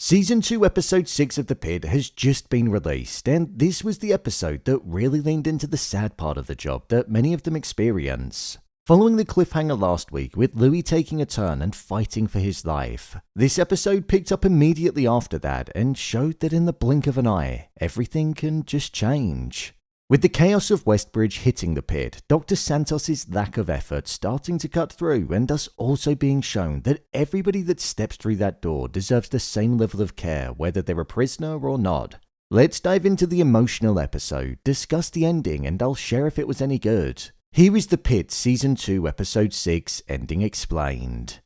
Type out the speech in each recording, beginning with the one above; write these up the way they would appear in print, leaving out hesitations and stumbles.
Season 2 episode 6 of The Pitt has just been released, and this was the episode that really leaned into the sad part of the job that many of them experience. Following the cliffhanger last week with Louie taking a turn and fighting for his life, this episode picked up immediately after that and showed that in the blink of an eye, everything can just change. With the chaos of Westbridge hitting the Pitt, Dr. Santos' lack of effort starting to cut through, and us also being shown that everybody that steps through that door deserves the same level of care whether they're a prisoner or not. Let's dive into the emotional episode, discuss the ending, and I'll share if it was any good. Here is The Pitt Season 2 Episode 6 Ending Explained.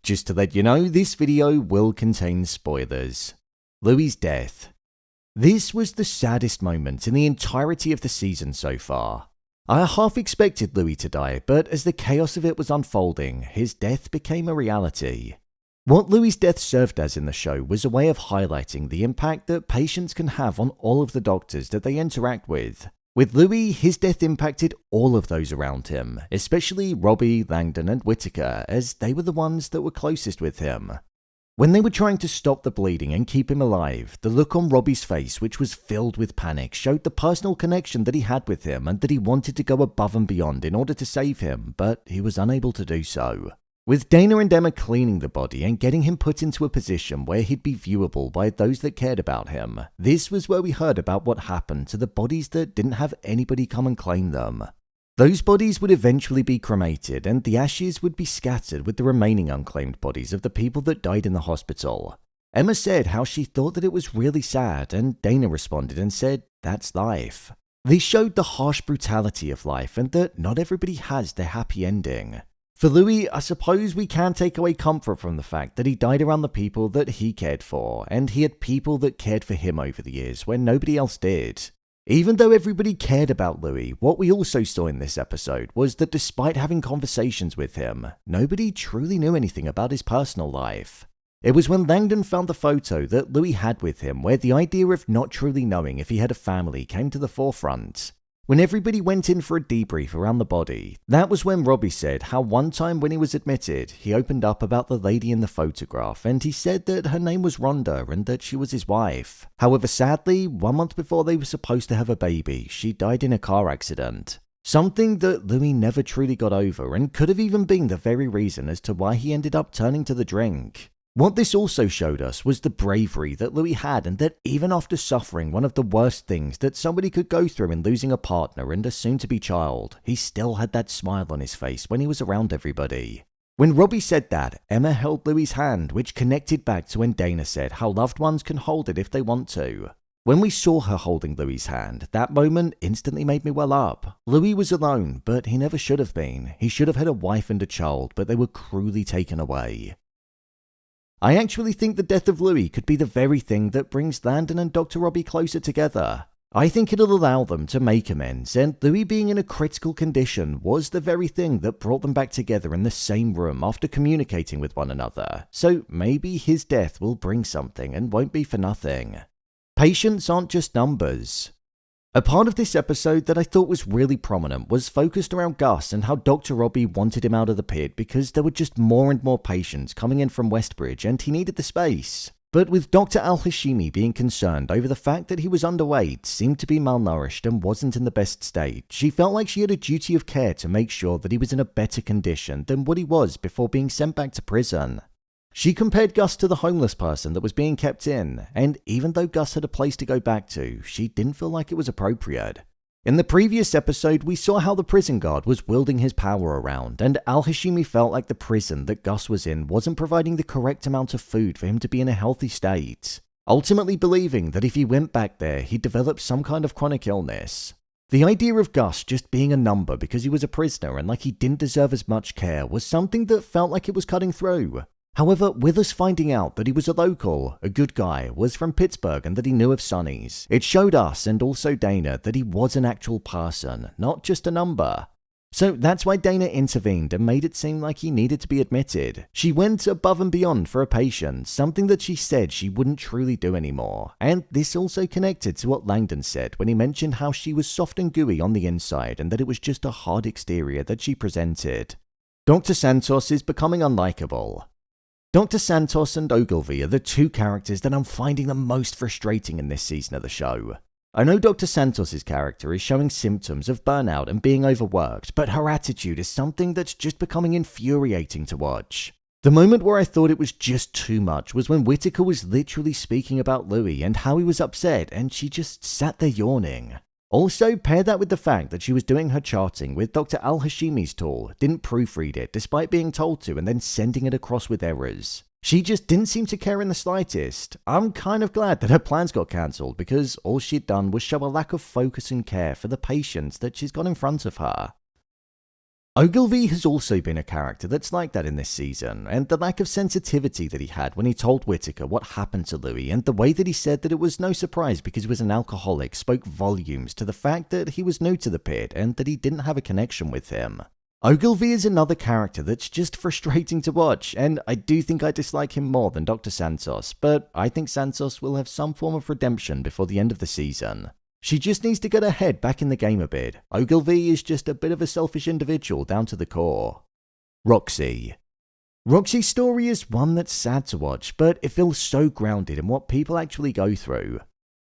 Just to let you know, this video will contain spoilers. Louie's death. This was the saddest moment in the entirety of the season so far. I half expected Louie to die, but as the chaos of it was unfolding, his death became a reality. What Louie's death served as in the show was a way of highlighting the impact that patients can have on all of the doctors that they interact with. With Louie, his death impacted all of those around him, especially Robby, Langdon and Whittaker, as they were the ones that were closest with him. When they were trying to stop the bleeding and keep him alive, the look on Robby's face, which was filled with panic, showed the personal connection that he had with him and that he wanted to go above and beyond in order to save him, but he was unable to do so. With Dana and Emma cleaning the body and getting him put into a position where he'd be viewable by those that cared about him, this was where we heard about what happened to the bodies that didn't have anybody come and claim them. Those bodies would eventually be cremated, and the ashes would be scattered with the remaining unclaimed bodies of the people that died in the hospital. Emma said how she thought that it was really sad, and Dana responded and said, "That's life." This showed the harsh brutality of life and that not everybody has their happy ending. For Louie, I suppose we can take away comfort from the fact that he died around the people that he cared for, and he had people that cared for him over the years when nobody else did. Even though everybody cared about Louie, what we also saw in this episode was that despite having conversations with him, nobody truly knew anything about his personal life. It was when Langdon found the photo that Louie had with him where the idea of not truly knowing if he had a family came to the forefront. When everybody went in for a debrief around the body, that was when Robby said how one time when he was admitted, he opened up about the lady in the photograph and he said that her name was Rhonda and that she was his wife. However, sadly, 1 month before they were supposed to have a baby, she died in a car accident. Something that Louie never truly got over and could have even been the very reason as to why he ended up turning to the drink. What this also showed us was the bravery that Louie had, and that even after suffering one of the worst things that somebody could go through in losing a partner and a soon-to-be child, he still had that smile on his face when he was around everybody. When Robby said that, Emma held Louie's hand, which connected back to when Dana said how loved ones can hold it if they want to. When we saw her holding Louie's hand, that moment instantly made me well up. Louie was alone, but he never should have been. He should have had a wife and a child, but they were cruelly taken away. I actually think the death of Louie could be the very thing that brings Langdon and Dr. Robby closer together. I think it'll allow them to make amends, and Louie being in a critical condition was the very thing that brought them back together in the same room after communicating with one another, so maybe his death will bring something and won't be for nothing. Patients aren't just numbers. A part of this episode that I thought was really prominent was focused around Gus and how Dr. Robby wanted him out of the Pit because there were just more and more patients coming in from Westbridge and he needed the space. But with Dr. Al-Hashimi being concerned over the fact that he was underweight, seemed to be malnourished and wasn't in the best state, she felt like she had a duty of care to make sure that he was in a better condition than what he was before being sent back to prison. She compared Gus to the homeless person that was being kept in, and even though Gus had a place to go back to, she didn't feel like it was appropriate. In the previous episode, we saw how the prison guard was wielding his power around, and Al-Hashimi felt like the prison that Gus was in wasn't providing the correct amount of food for him to be in a healthy state, ultimately believing that if he went back there, he'd develop some kind of chronic illness. The idea of Gus just being a number because he was a prisoner and like he didn't deserve as much care was something that felt like it was cutting through. However, with us finding out that he was a local, a good guy, was from Pittsburgh and that he knew of Sonny's, it showed us and also Dana that he was an actual person, not just a number. So that's why Dana intervened and made it seem like he needed to be admitted. She went above and beyond for a patient, something that she said she wouldn't truly do anymore. And this also connected to what Langdon said when he mentioned how she was soft and gooey on the inside and that it was just a hard exterior that she presented. Dr. Santos is becoming unlikable. Dr. Santos and Ogilvy are the two characters that I'm finding the most frustrating in this season of the show. I know Dr. Santos' character is showing symptoms of burnout and being overworked, but her attitude is something that's just becoming infuriating to watch. The moment where I thought it was just too much was when Whittaker was literally speaking about Louie and how he was upset, and she just sat there yawning. Also, pair that with the fact that she was doing her charting with Dr. Al-Hashimi's tool, didn't proofread it despite being told to, and then sending it across with errors. She just didn't seem to care in the slightest. I'm kind of glad that her plans got cancelled because all she'd done was show a lack of focus and care for the patients that she's got in front of her. Ogilvy has also been a character that's like that in this season, and the lack of sensitivity that he had when he told Whittaker what happened to Louie and the way that he said that it was no surprise because he was an alcoholic spoke volumes to the fact that he was new to the Pit and that he didn't have a connection with him. Ogilvy is another character that's just frustrating to watch, and I do think I dislike him more than Dr. Santos, but I think Santos will have some form of redemption before the end of the season. She just needs to get her head back in the game a bit. Ogilvy is just a bit of a selfish individual down to the core. Roxy. Roxy's story is one that's sad to watch, but it feels so grounded in what people actually go through.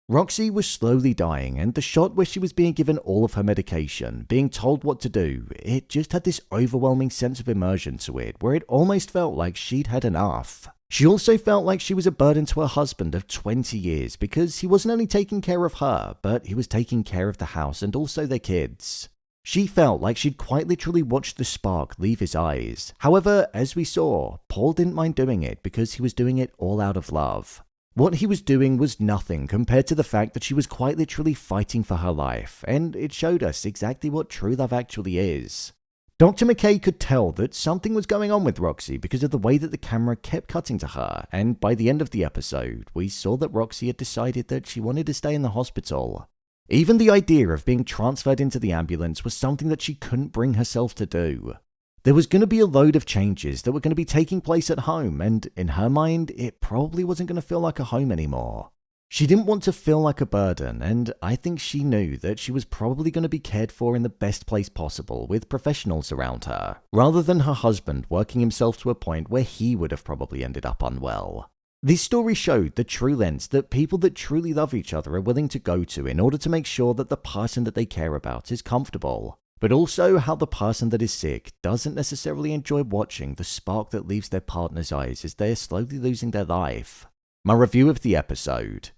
Roxy was slowly dying, and the shot where she was being given all of her medication, being told what to do, it just had this overwhelming sense of immersion to it, where it almost felt like she'd had enough. She also felt like she was a burden to her husband of 20 years, because he wasn't only taking care of her, but he was taking care of the house and also their kids. She felt like she'd quite literally watched the spark leave his eyes. However, as we saw, Paul didn't mind doing it because he was doing it all out of love. What he was doing was nothing compared to the fact that she was quite literally fighting for her life, and it showed us exactly what true love actually is. Dr. McKay could tell that something was going on with Roxy because of the way that the camera kept cutting to her, and by the end of the episode, we saw that Roxy had decided that she wanted to stay in the hospital. Even the idea of being transferred into the ambulance was something that she couldn't bring herself to do. There was going to be a load of changes that were going to be taking place at home, and in her mind, it probably wasn't going to feel like a home anymore. She didn't want to feel like a burden, and I think she knew that she was probably going to be cared for in the best place possible with professionals around her, rather than her husband working himself to a point where he would have probably ended up unwell. This story showed the true lengths that people that truly love each other are willing to go to in order to make sure that the person that they care about is comfortable. But also how the person that is sick doesn't necessarily enjoy watching the spark that leaves their partner's eyes as they are slowly losing their life. My review of the episode.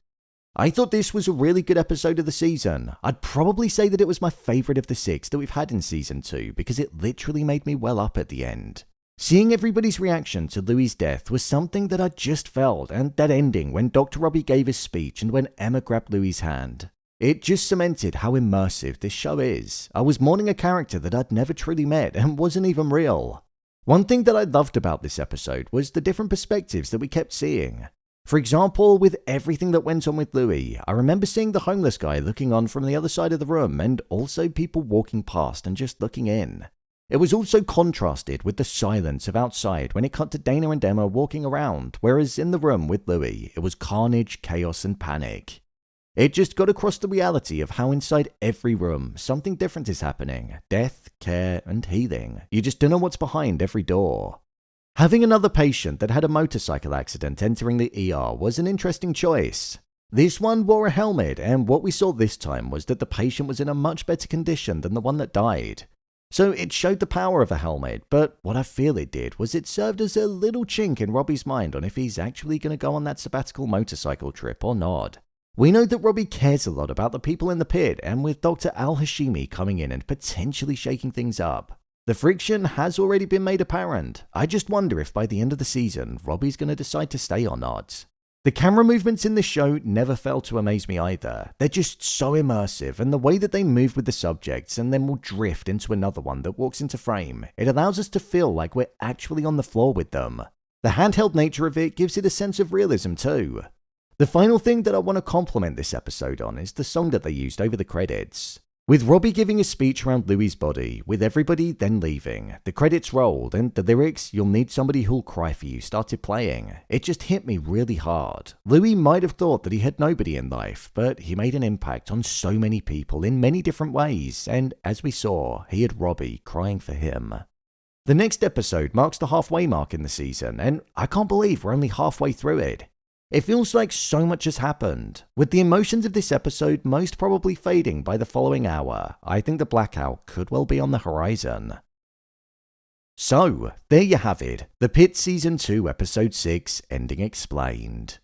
I thought this was a really good episode of the season. I'd probably say that it was my favourite of the 6 that we've had in season 2 because it literally made me well up at the end. Seeing everybody's reaction to Louie's death was something that I just felt, and that ending when Dr. Robby gave his speech and when Emma grabbed Louie's hand. It just cemented how immersive this show is. I was mourning a character that I'd never truly met and wasn't even real. One thing that I loved about this episode was the different perspectives that we kept seeing. For example, with everything that went on with Louie, I remember seeing the homeless guy looking on from the other side of the room and also people walking past and just looking in. It was also contrasted with the silence of outside when it cut to Dana and Emma walking around, whereas in the room with Louie, it was carnage, chaos and panic. It just got across the reality of how inside every room, something different is happening. Death, care, and healing. You just don't know what's behind every door. Having another patient that had a motorcycle accident entering the ER was an interesting choice. This one wore a helmet, and what we saw this time was that the patient was in a much better condition than the one that died. So it showed the power of a helmet, but what I feel it did was it served as a little chink in Robby's mind on if he's actually going to go on that sabbatical motorcycle trip or not. We know that Robby cares a lot about the people in the Pit, and with Dr. Al-Hashimi coming in and potentially shaking things up, the friction has already been made apparent. I just wonder if by the end of the season, Robby's going to decide to stay or not. The camera movements in this show never fail to amaze me either. They're just so immersive, and the way that they move with the subjects and then will drift into another one that walks into frame, it allows us to feel like we're actually on the floor with them. The handheld nature of it gives it a sense of realism too. The final thing that I want to compliment this episode on is the song that they used over the credits. With Robby giving a speech around Louie's body, with everybody then leaving, the credits rolled and the lyrics, "You'll need somebody who'll cry for you," started playing. It just hit me really hard. Louie might have thought that he had nobody in life, but he made an impact on so many people in many different ways, and as we saw, he had Robby crying for him. The next episode marks the halfway mark in the season, and I can't believe we're only halfway through it. It feels like so much has happened. With the emotions of this episode most probably fading by the following hour, I think the blackout could well be on the horizon. So, there you have it, the Pitt Season 2 Episode 6 Ending Explained.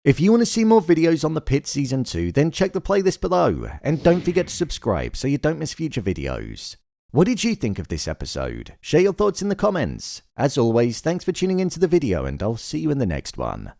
If you want to see more videos on the Pitt Season 2, then check the playlist below, and don't forget to subscribe so you don't miss future videos. What did you think of this episode? Share your thoughts in the comments. As always, thanks for tuning into the video, and I'll see you in the next one.